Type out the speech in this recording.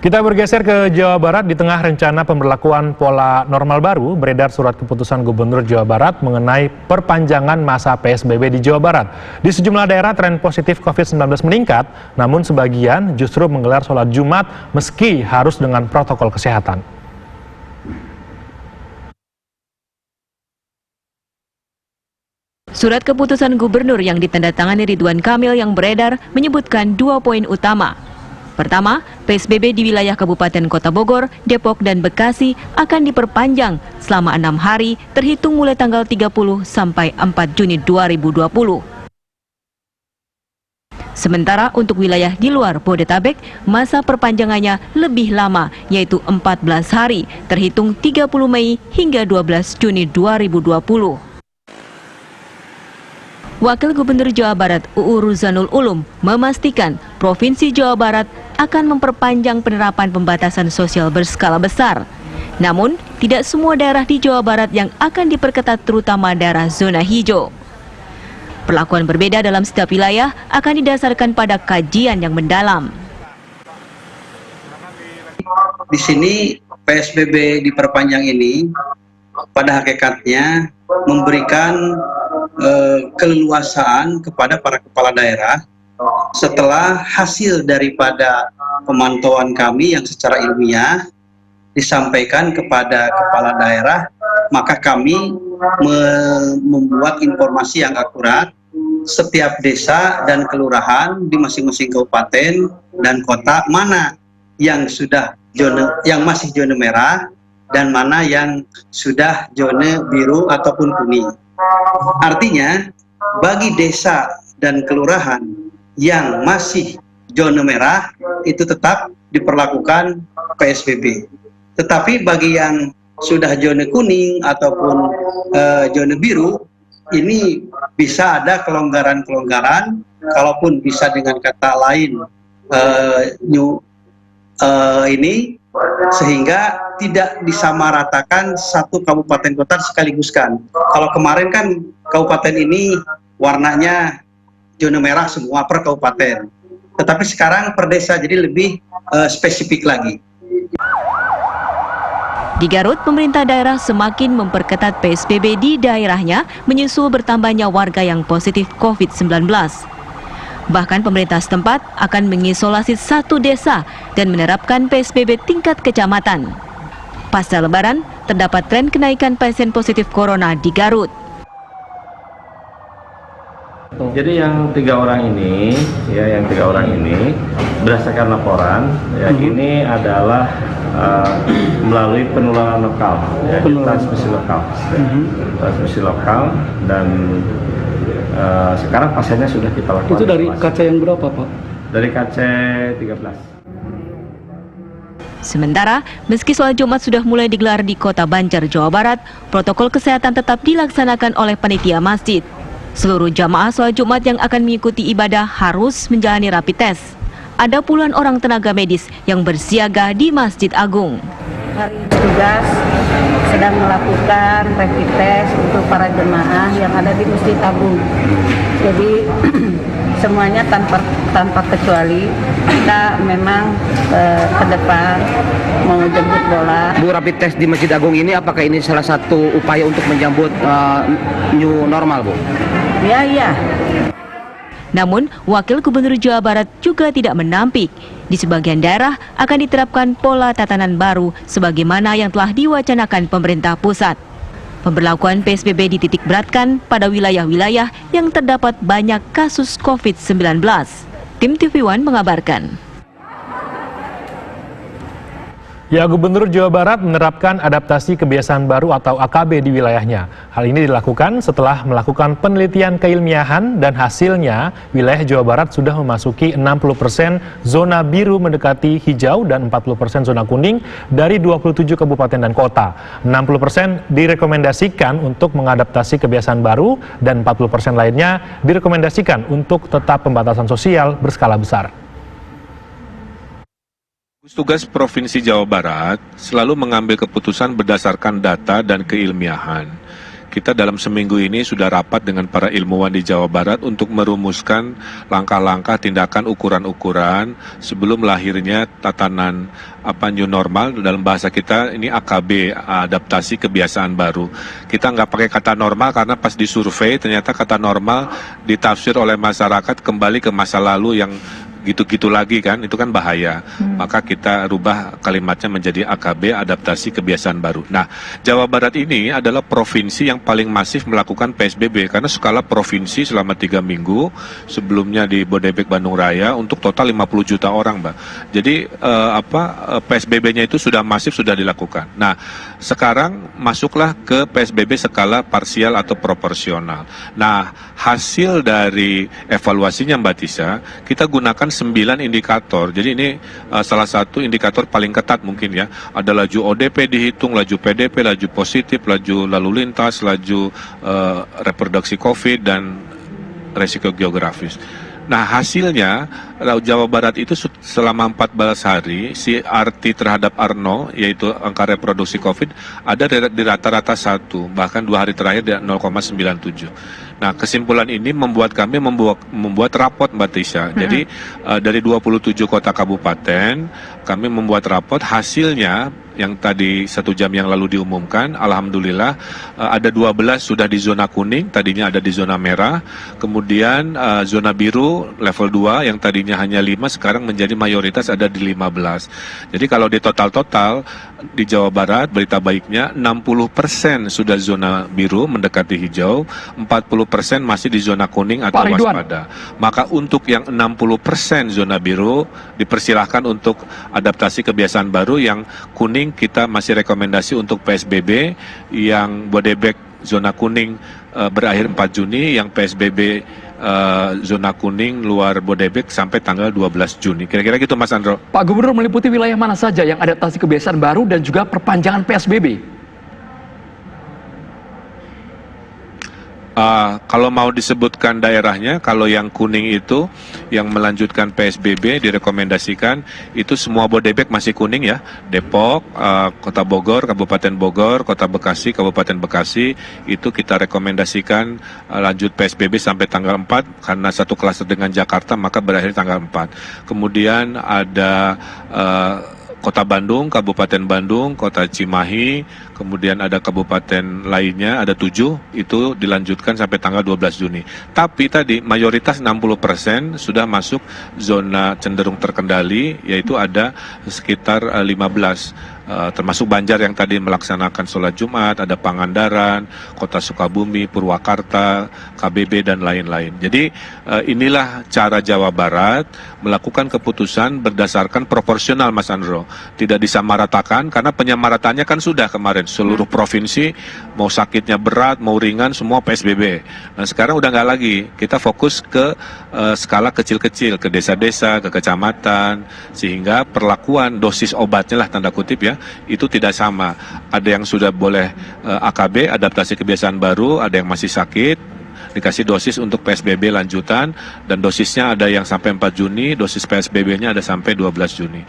Kita bergeser ke Jawa Barat. Di tengah rencana pemberlakuan pola normal baru, beredar surat keputusan Gubernur Jawa Barat mengenai perpanjangan masa PSBB di Jawa Barat. Di sejumlah daerah tren positif COVID-19 meningkat, namun sebagian justru menggelar sholat Jumat meski harus dengan protokol kesehatan. Surat keputusan Gubernur yang ditandatangani Ridwan Kamil yang beredar menyebutkan 2 poin utama. Pertama, PSBB di wilayah Kabupaten Kota Bogor, Depok, dan Bekasi akan diperpanjang selama 6 hari terhitung mulai tanggal 30 sampai 4 Juni 2020. Sementara untuk wilayah di luar Bodetabek, masa perpanjangannya lebih lama, yaitu 14 hari terhitung 30 Mei hingga 12 Juni 2020. Wakil Gubernur Jawa Barat UU Ruzanul Ulum memastikan Provinsi Jawa Barat akan memperpanjang penerapan pembatasan sosial berskala besar. Namun, tidak semua daerah di Jawa Barat yang akan diperketat, terutama daerah zona hijau. Perlakuan berbeda dalam setiap wilayah akan didasarkan pada kajian yang mendalam. Di sini PSBB diperpanjang ini pada hakikatnya memberikan keleluasaan kepada para kepala daerah setelah hasil daripada pemantauan kami yang secara ilmiah disampaikan kepada kepala daerah, maka kami membuat informasi yang akurat setiap desa dan kelurahan di masing-masing kabupaten dan kota mana yang sudah yang masih zona merah dan mana yang sudah zona biru ataupun kuning. Artinya, bagi desa dan kelurahan yang masih zona merah itu tetap diperlakukan PSBB. Tetapi bagi yang sudah zona kuning ataupun zona biru, ini bisa ada kelonggaran-kelonggaran, kalaupun bisa dengan kata lain ini, sehingga tidak disamaratakan satu kabupaten kota sekaliguskan. Kalau kemarin kan kabupaten ini warnanya zona merah semua per kabupaten, tetapi sekarang per desa, jadi lebih spesifik lagi. Di Garut, pemerintah daerah semakin memperketat PSBB di daerahnya menyusul bertambahnya warga yang positif COVID-19. Bahkan pemerintah setempat akan mengisolasi satu desa dan menerapkan PSBB tingkat kecamatan. Pasca Lebaran, terdapat tren kenaikan pasien positif corona di Garut. Jadi yang tiga orang ini berdasarkan laporan, ini adalah melalui penularan lokal, transmisi lokal, dan sekarang pasiennya sudah kita lakukan. Itu dari KC yang berapa, Pak? Dari KC 13. Sementara, meski sholat Jumat sudah mulai digelar di Kota Banjar, Jawa Barat, protokol kesehatan tetap dilaksanakan oleh panitia masjid. Seluruh jamaah sholat Jumat yang akan mengikuti ibadah harus menjalani rapid test. Ada puluhan orang tenaga medis yang bersiaga di Masjid Agung. Hari ini tugas sedang melakukan rapid test untuk para jemaah yang ada di Masjid Agung. Jadi semuanya tanpa kecuali kita memang ke depan mau jemput bola. Bu, rapid test di Masjid Agung ini apakah ini salah satu upaya untuk menjemput new normal, Bu? Iya. Namun, Wakil Gubernur Jawa Barat juga tidak menampik. Di sebagian daerah akan diterapkan pola tatanan baru sebagaimana yang telah diwacanakan pemerintah pusat. Pemberlakuan PSBB dititik beratkan pada wilayah-wilayah yang terdapat banyak kasus COVID-19. Tim TV One mengabarkan. Ya, Gubernur Jawa Barat menerapkan adaptasi kebiasaan baru atau AKB di wilayahnya. Hal ini dilakukan setelah melakukan penelitian keilmiahan dan hasilnya wilayah Jawa Barat sudah memasuki 60% zona biru mendekati hijau dan 40% zona kuning dari 27 kabupaten dan kota. 60% direkomendasikan untuk mengadaptasi kebiasaan baru dan 40% lainnya direkomendasikan untuk tetap pembatasan sosial berskala besar. Gugus Tugas Provinsi Jawa Barat selalu mengambil keputusan berdasarkan data dan keilmiahan. kita dalam seminggu ini sudah rapat dengan para ilmuwan di Jawa Barat untuk merumuskan langkah-langkah tindakan ukuran-ukuran sebelum lahirnya tatanan new normal. Dalam bahasa kita ini AKB, adaptasi kebiasaan baru. Kita nggak pakai kata normal karena pas disurvei ternyata kata normal ditafsir oleh masyarakat kembali ke masa lalu yang gitu-gitu lagi kan, itu kan bahaya. Maka kita rubah kalimatnya menjadi AKB, adaptasi kebiasaan baru. Nah, Jawa Barat ini adalah provinsi yang paling masif melakukan PSBB karena skala provinsi selama 3 minggu, sebelumnya di Bodebek, Bandung Raya untuk total 50 juta orang, Mbak. Jadi PSBB-nya itu sudah masif, sudah dilakukan. Nah, sekarang masuklah ke PSBB skala parsial atau proporsional. Nah, hasil dari evaluasinya Mbak Tisa, kita gunakan 9 indikator. Jadi ini salah satu indikator paling ketat mungkin ya. Ada laju ODP dihitung, laju PDP, laju positif, laju lalu lintas, laju reproduksi COVID, dan resiko geografis. Nah, hasilnya Jawa Barat itu selama 14 hari CRT terhadap R0, yaitu angka reproduksi COVID, ada di rata-rata 1, bahkan 2 hari terakhir di 0,97. Nah, kesimpulan ini membuat kami membuat rapot, Mbak Tisha. Jadi dari 27 kota kabupaten kami membuat rapot, hasilnya yang tadi 1 jam yang lalu diumumkan, alhamdulillah ada 12 sudah di zona kuning, tadinya ada di zona merah, kemudian zona biru level 2 yang tadinya hanya 5 sekarang menjadi mayoritas ada di 15. Jadi kalau di total di Jawa Barat, berita baiknya 60% sudah zona biru mendekati hijau, 40% masih di zona kuning atau waspada. Maka untuk yang 60% zona biru dipersilahkan untuk adaptasi kebiasaan baru. Yang kuning kita masih rekomendasi untuk PSBB, yang Bodebek zona kuning berakhir 4 Juni, yang PSBB zona kuning luar Bodebek sampai tanggal 12 Juni. Kira-kira gitu Mas Andro. Pak Gubernur, meliputi wilayah mana saja yang adaptasi kebiasaan baru dan juga perpanjangan PSBB? Kalau mau disebutkan daerahnya, kalau yang kuning itu yang melanjutkan PSBB direkomendasikan itu semua Bodebek masih kuning ya. Depok, Kota Bogor, Kabupaten Bogor, Kota Bekasi, Kabupaten Bekasi, itu kita rekomendasikan lanjut PSBB sampai tanggal 4 karena satu klaster dengan Jakarta maka berakhir tanggal 4. Kemudian ada Kota Bandung, Kabupaten Bandung, Kota Cimahi, kemudian ada kabupaten lainnya, ada 7, itu dilanjutkan sampai tanggal 12 Juni. Tapi tadi mayoritas 60% sudah masuk zona cenderung terkendali, yaitu ada sekitar 15. Termasuk Banjar yang tadi melaksanakan sholat Jumat, ada Pangandaran, Kota Sukabumi, Purwakarta, KBB, dan lain-lain. Jadi inilah cara Jawa Barat melakukan keputusan berdasarkan proporsional, Mas Andro. Tidak disamaratakan, karena penyamaratannya kan sudah kemarin. Seluruh provinsi, mau sakitnya berat, mau ringan, semua PSBB. Nah sekarang udah nggak lagi, kita fokus ke skala kecil-kecil, ke desa-desa, ke kecamatan, sehingga perlakuan dosis obatnya lah tanda kutip ya, itu tidak sama. Ada yang sudah boleh AKB, adaptasi kebiasaan baru, ada yang masih sakit, dikasih dosis untuk PSBB lanjutan, dan dosisnya ada yang sampai 4 Juni, dosis PSBB-nya ada sampai 12 Juni.